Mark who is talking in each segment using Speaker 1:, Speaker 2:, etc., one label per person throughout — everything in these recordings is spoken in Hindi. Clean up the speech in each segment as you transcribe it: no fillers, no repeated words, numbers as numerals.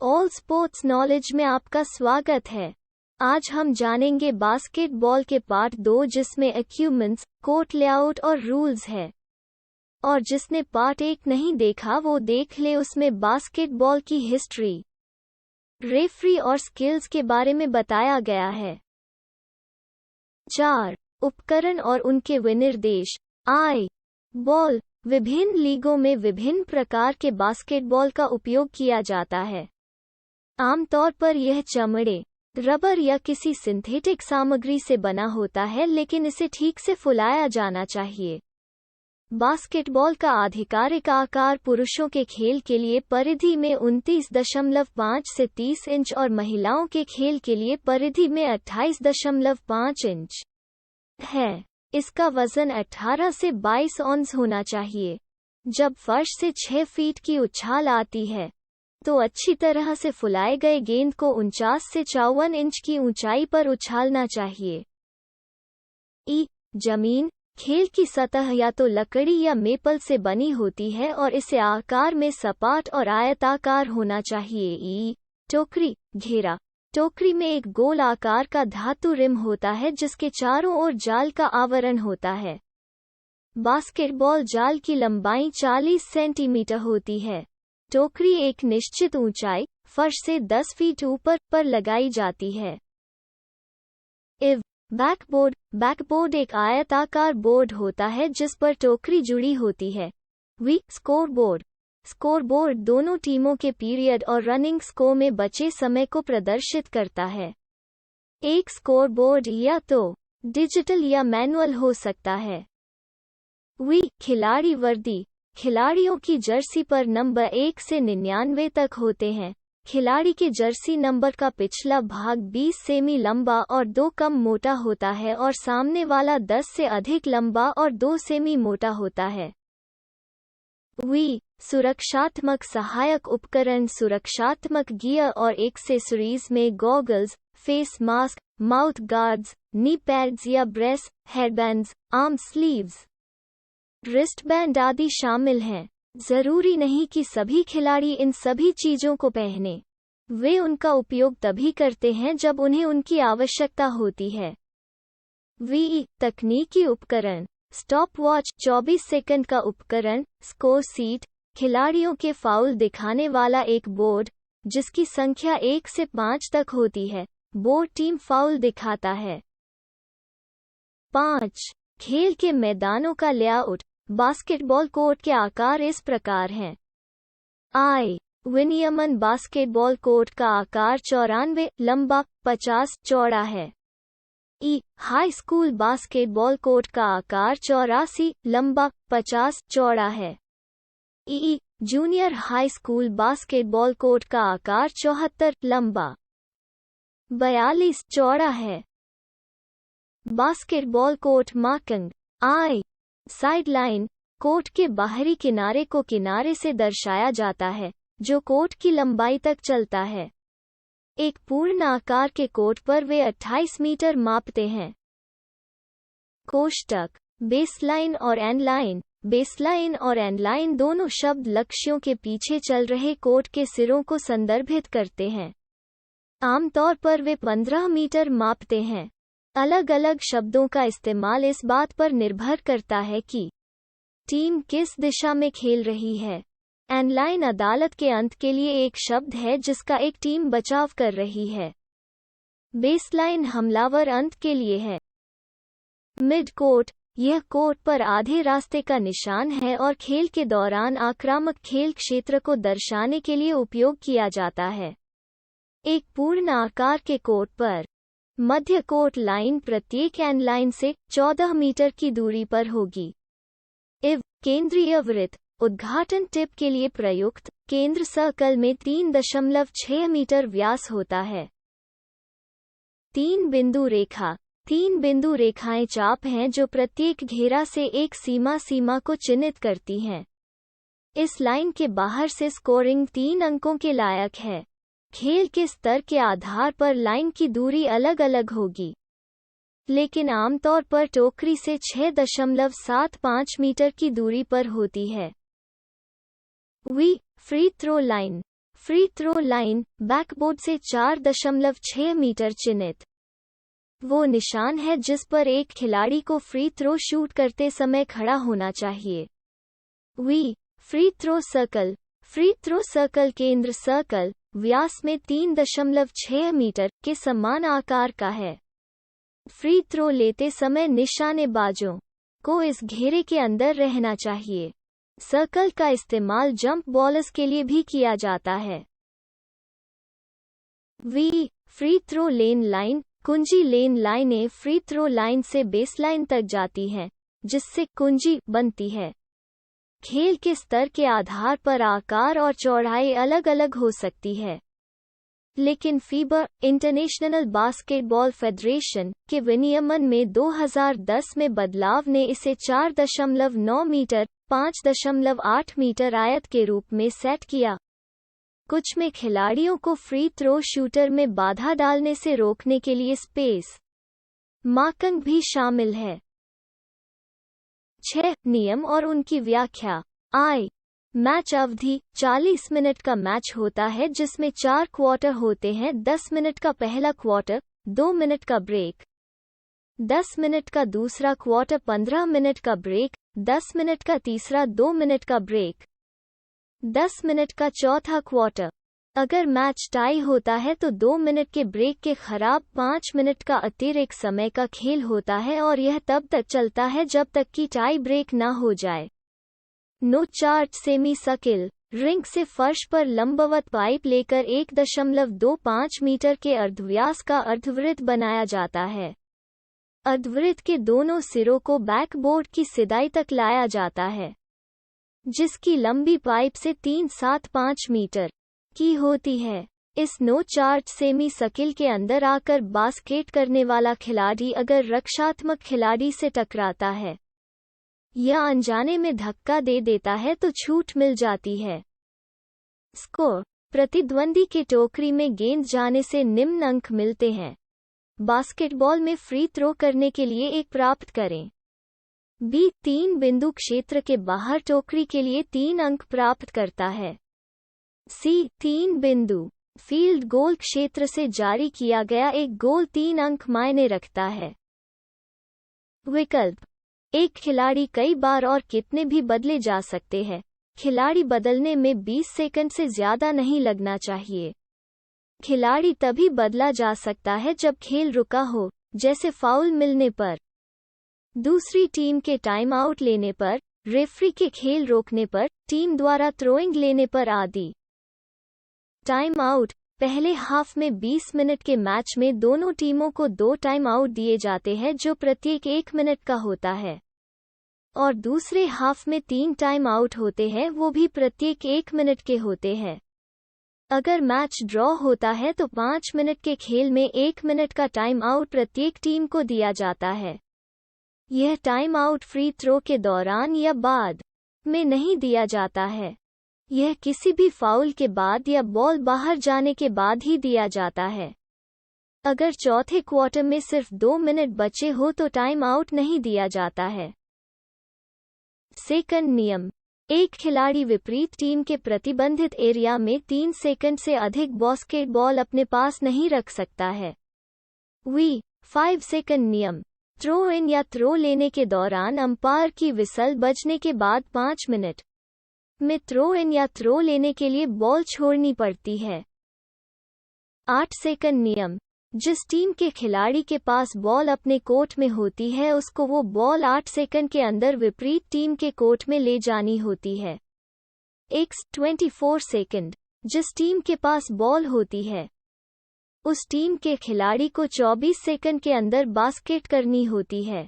Speaker 1: ऑल स्पोर्ट्स नॉलेज में आपका स्वागत है। आज हम जानेंगे बास्केटबॉल के पार्ट 2 जिसमें इक्विपमेंट्स, कोर्ट लेआउट और रूल्स है। और जिसने पार्ट 1 नहीं देखा वो देख ले, उसमें बास्केटबॉल की हिस्ट्री, रेफरी और स्किल्स के बारे में बताया गया है। 4. उपकरण और उनके विनिर्देश। बॉल। विभिन्न लीगों में विभिन्न प्रकार के बास्केटबॉल का उपयोग किया जाता है। आमतौर पर यह चमड़े, रबर या किसी सिंथेटिक सामग्री से बना होता है, लेकिन इसे ठीक से फुलाया जाना चाहिए। बास्केटबॉल का आधिकारिक आकार पुरुषों के खेल के लिए परिधि में 29.5 से 30 इंच और महिलाओं के खेल के लिए परिधि में 28.5 इंच है। इसका वजन 18 से 22 औंस होना चाहिए। जब फर्श से 6 फीट की उछाल आती है तो अच्छी तरह से फुलाए गए गेंद को 49 से 54 इंच की ऊंचाई पर उछालना चाहिए। जमीन। खेल की सतह या तो लकड़ी या मेपल से बनी होती है और इसे आकार में सपाट और आयताकार होना चाहिए। टोकरी, घेरा। टोकरी में एक गोल आकार का धातु रिम होता है जिसके चारों ओर जाल का आवरण होता है। बास्केटबॉल जाल की लंबाई 40 सेंटीमीटर होती है। टोकरी एक निश्चित ऊंचाई, फर्श से 10 फीट ऊपर पर लगाई जाती है। बैकबोर्ड। बैकबोर्ड एक आयताकार बोर्ड होता है जिस पर टोकरी जुड़ी होती है। स्कोरबोर्ड। स्कोरबोर्ड दोनों टीमों के पीरियड और रनिंग स्कोर में बचे समय को प्रदर्शित करता है। एक स्कोरबोर्ड या तो डिजिटल या मैनुअल हो सकता है। खिलाड़ी वर्दी। खिलाड़ियों की जर्सी पर नंबर 1 से 99 तक होते हैं। खिलाड़ी के जर्सी नंबर का पिछला भाग 20 सेमी लंबा और 2 कम मोटा होता है और सामने वाला 10 से अधिक लंबा और 2 सेमी मोटा होता है। सुरक्षात्मक सहायक उपकरण। सुरक्षात्मक गियर और एक्सेसरीज में goggles, face mask, mouth guards, knee pads या brace, headbands, arm sleeves, wristband आदि शामिल हैं। जरूरी नहीं कि सभी खिलाड़ी इन सभी चीजों को पहने। वे उनका उपयोग तभी करते हैं जब उन्हें उनकी आवश्यकता होती है। तकनीकी उपकरण। स्टॉपवॉच 24 सेकंड का उपकरण। Score seat. खिलाड़ियों के फाउल दिखाने वाला एक बोर्ड जिसकी संख्या 1 से 5 तक होती है। बोर्ड टीम फाउल दिखाता है। 5. खेल के मैदानों का लेआउट। बास्केटबॉल कोर्ट के आकार इस प्रकार हैं। विनियमन। बास्केटबॉल कोर्ट का आकार 94 लंबा, 50 चौड़ा है। हाई स्कूल बास्केटबॉल कोर्ट का आकार 84 लंबा, 50 चौड़ा है। Junior high school basketball court का आकार 74 लंबा, 42 चौड़ा है। Basketball court marking. Sideline. Court के बाहरी किनारे को किनारे से दर्शाया जाता है जो कोर्ट की लंबाई तक चलता है। एक पूर्ण आकार के कोर्ट पर वे 28 मीटर मापते हैं। कोष्टक। बेसलाइन और एंडलाइन। बेसलाइन और एंडलाइन दोनों शब्द लक्ष्यों के पीछे चल रहे कोर्ट के सिरों को संदर्भित करते हैं। आमतौर पर वे 15 मीटर मापते हैं। अलग अलग शब्दों का इस्तेमाल इस बात पर निर्भर करता है कि टीम किस दिशा में खेल रही है। एंडलाइन अदालत के अंत के लिए एक शब्द है जिसका एक टीम बचाव कर रही है। बेसलाइन हमलावर अंत के लिए है। Mid court. यह कोर्ट पर आधे रास्ते का निशान है और खेल के दौरान आक्रामक खेल क्षेत्र को दर्शाने के लिए उपयोग किया जाता है। एक पूर्ण आकार के कोर्ट पर मध्य कोर्ट लाइन प्रत्येक एंड लाइन से 14 मीटर की दूरी पर होगी। केंद्रीय वृत्त। उद्घाटन टिप के लिए प्रयुक्त केंद्र सर्कल में 3.6 मीटर व्यास होता है। 3 बिंदु रेखा। 3 बिंदु रेखाएं चाप हैं जो प्रत्येक घेरा से एक सीमा को चिन्हित करती हैं। इस लाइन के बाहर से स्कोरिंग 3 अंकों के लायक है। खेल के स्तर के आधार पर लाइन की दूरी अलग अलग होगी, लेकिन आमतौर पर टोकरी से 6.75 मीटर की दूरी पर होती है। Free throw line. Free throw line, backboard से 4.6 मीटर चिन्हित वो निशान है जिस पर एक खिलाड़ी को फ्री थ्रो शूट करते समय खड़ा होना चाहिए। V, free throw circle, free throw circle केंद्र सर्कल, व्यास में 3.6 मीटर के समान आकार का है। फ्री थ्रो लेते समय निशानेबाजों को इस घेरे के अंदर रहना चाहिए। सर्कल का इस्तेमाल जंप बॉलर्स के लिए भी किया जाता है। V, free throw lane line, कुंजी लेन लाइनें फ्री थ्रो लाइन से बेसलाइन तक जाती हैं, जिससे कुंजी बनती है। खेल के स्तर के आधार पर आकार और चौड़ाई अलग अलग हो सकती है, लेकिन फीबा इंटरनेशनल बास्केटबॉल फेडरेशन के विनियमन में 2010 में बदलाव ने इसे 4.9 मीटर 5.8 मीटर आयत के रूप में सेट किया। कुछ में खिलाड़ियों को फ्री थ्रो शूटर में बाधा डालने से रोकने के लिए स्पेस मार्किंग भी शामिल है। 6 नियम और उनकी व्याख्या। मैच अवधि 40 मिनट का मैच होता है जिसमें 4 क्वार्टर होते हैं। 10 मिनट का पहला क्वार्टर, 2 मिनट का ब्रेक, 10 मिनट का दूसरा क्वार्टर, 15 मिनट का ब्रेक, 10 मिनट का तीसरा, 2 मिनट का ब्रेक, 10 मिनट का चौथा क्वार्टर। अगर मैच टाई होता है तो 2 मिनट के ब्रेक के खराब 5 मिनट का अतिरिक्त समय का खेल होता है और यह तब तक चलता है जब तक कि टाई ब्रेक ना हो जाए। No charge semicircle, ring से फर्श पर लंबवत पाइप लेकर 1.25 मीटर के अर्धव्यास का अर्धवृत्त बनाया जाता है। अर्धवृत्त के दोनों सिरों को बैकबोर्ड की सिदाई तक लाया जाता है, जिसकी लंबी पाइप से 3.75 मीटर की होती है। इस नो चार्ज सेमी सर्किल के अंदर आकर बास्केट करने वाला खिलाड़ी अगर रक्षात्मक खिलाड़ी से टकराता है या अनजाने में धक्का दे देता है तो छूट मिल जाती है। स्कोर, प्रतिद्वंदी के टोकरी में गेंद जाने से निम्न अंक मिलते हैं। बास्केटबॉल में फ्री थ्रो करने के लिए 1 प्राप्त करें। बी, 3 बिंदु क्षेत्र के बाहर टोकरी के लिए 3 अंक प्राप्त करता है। सी, 3 बिंदु फील्ड गोल क्षेत्र से जारी किया गया 1 गोल 3 अंक मायने रखता है। विकल्प, एक खिलाड़ी कई बार और कितने भी बदले जा सकते हैं। खिलाड़ी बदलने में 20 सेकंड से ज्यादा नहीं लगना चाहिए। खिलाड़ी तभी बदला जा सकता है जब खेल रुका हो, जैसे फाउल मिलने पर, दूसरी टीम के टाइम आउट लेने पर, रेफरी के खेल रोकने पर, टीम द्वारा थ्रोइंग लेने पर आदि। टाइम आउट, पहले हाफ में 20 मिनट के मैच में दोनों टीमों को 2 टाइम आउट दिए जाते हैं जो प्रत्येक 1 मिनट का होता है, और दूसरे हाफ में 3 टाइम आउट होते हैं, वो भी प्रत्येक 1 मिनट के होते हैं। अगर मैच ड्रॉ होता है तो 5 मिनट के खेल में 1 मिनट का टाइम आउट प्रत्येक टीम को दिया जाता है। यह टाइम आउट फ्री थ्रो के दौरान या बाद में नहीं दिया जाता है। यह किसी भी फाउल के बाद या बॉल बाहर जाने के बाद ही दिया जाता है। अगर चौथे क्वार्टर में सिर्फ 2 मिनट बचे हो तो टाइम आउट नहीं दिया जाता है। सेकंड नियम, एक खिलाड़ी विपरीत टीम के प्रतिबंधित एरिया में 3 सेकंड से अधिक बास्केटबॉल अपने पास नहीं रख सकता है। वी, 5 सेकंड नियम, थ्रो इन या थ्रो लेने के दौरान अंपायर की विसल बजने के बाद 5 मिनट में थ्रो इन या थ्रो लेने के लिए बॉल छोड़नी पड़ती है। 8 सेकंड नियम, जिस टीम के खिलाड़ी के पास बॉल अपने कोर्ट में होती है उसको वो बॉल 8 सेकंड के अंदर विपरीत टीम के कोर्ट में ले जानी होती है। 24 सेकंड, जिस टीम के पास बॉल होती है उस टीम के खिलाड़ी को 24 सेकंड के अंदर बास्केट करनी होती है।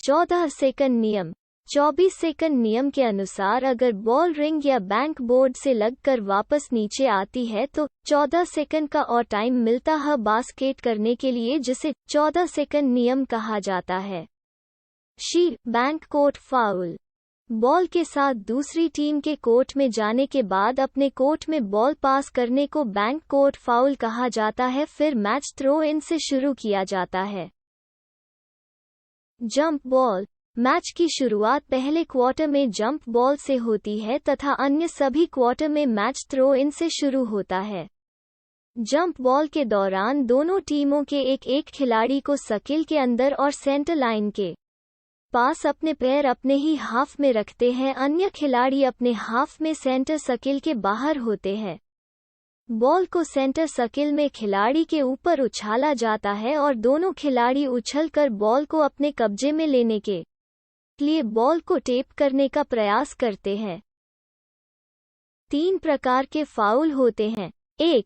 Speaker 1: 14 सेकंड नियम, 24 सेकंड नियम के अनुसार अगर बॉल रिंग या बैंक बोर्ड से लगकर वापस नीचे आती है तो 14 सेकंड का और टाइम मिलता है बास्केट करने के लिए, जिसे 14 सेकंड नियम कहा जाता है। She, bank court foul, ball के साथ दूसरी टीम के कोर्ट में जाने के बाद अपने कोर्ट में बॉल पास करने को बैंक कोर्ट फाउल कहा जाता है। फिर मैच थ्रो इन से शुरू किया जाता है। जंप बॉल, मैच की शुरुआत पहले क्वार्टर में जंप बॉल से होती है तथा अन्य सभी क्वार्टर में मैच थ्रो इन से शुरू होता है। जंप बॉल के दौरान दोनों टीमों के एक खिलाड़ी को सर्किल के अंदर और सेंटर लाइन के पास अपने पैर अपने ही हाफ में रखते हैं, अन्य खिलाड़ी अपने हाफ में सेंटर सर्किल के बाहर होते हैं। बॉल को सेंटर सर्किल में खिलाड़ी के ऊपर उछाला जाता है और दोनों खिलाड़ी उछलकर बॉल को अपने कब्जे में लेने के लिए बॉल को टेप करने का प्रयास करते हैं। 3 प्रकार के फाउल होते हैं। 1.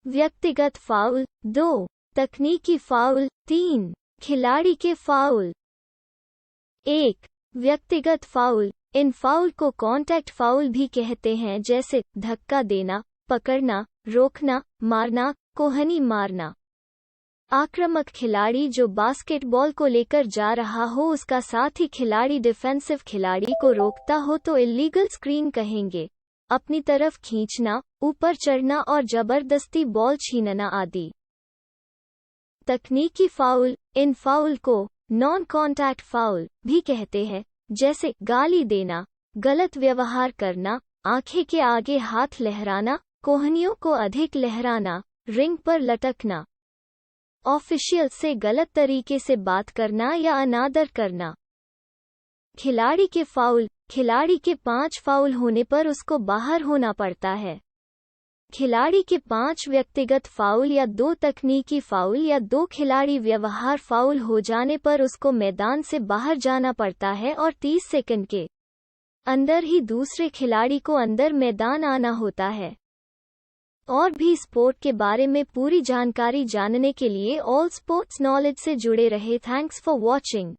Speaker 1: व्यक्तिगत फाउल, 2. तकनीकी फाउल, 3. खिलाड़ी के फाउल। 1. व्यक्तिगत फाउल। इन फाउल को कॉन्टैक्ट फाउल भी कहते हैं, जैसे धक्का देना, पकड़ना, रोकना, मारना, कोहनी मारना। आक्रामक खिलाड़ी जो बास्केटबॉल को लेकर जा रहा हो उसका साथ ही खिलाड़ी डिफेंसिव खिलाड़ी को रोकता हो तो इल्लीगल स्क्रीन कहेंगे। अपनी तरफ खींचना, ऊपर चढ़ना और जबरदस्ती बॉल छीनना आदि। तकनीकी फाउल। इन फाउल को नॉन कॉन्टैक्ट फाउल भी कहते हैं, जैसे गाली देना, गलत व्यवहार करना, आंखें के आगे हाथ लहराना, कोहनियों को अधिक लहराना, रिंग पर लटकना, ऑफिशियल से गलत तरीके से बात करना या अनादर करना। खिलाड़ी के फाउल। खिलाड़ी के 5 फाउल होने पर उसको बाहर होना पड़ता है। खिलाड़ी के 5 व्यक्तिगत फाउल या 2 तकनीकी फाउल या 2 खिलाड़ी व्यवहार फाउल हो जाने पर उसको मैदान से बाहर जाना पड़ता है और 30 सेकंड के अंदर ही दूसरे खिलाड़ी को अंदर मैदान आना होता है। और भी स्पोर्ट के बारे में पूरी जानकारी जानने के लिए ऑल स्पोर्ट्स नॉलेज से जुड़े रहे। Thanks for watching.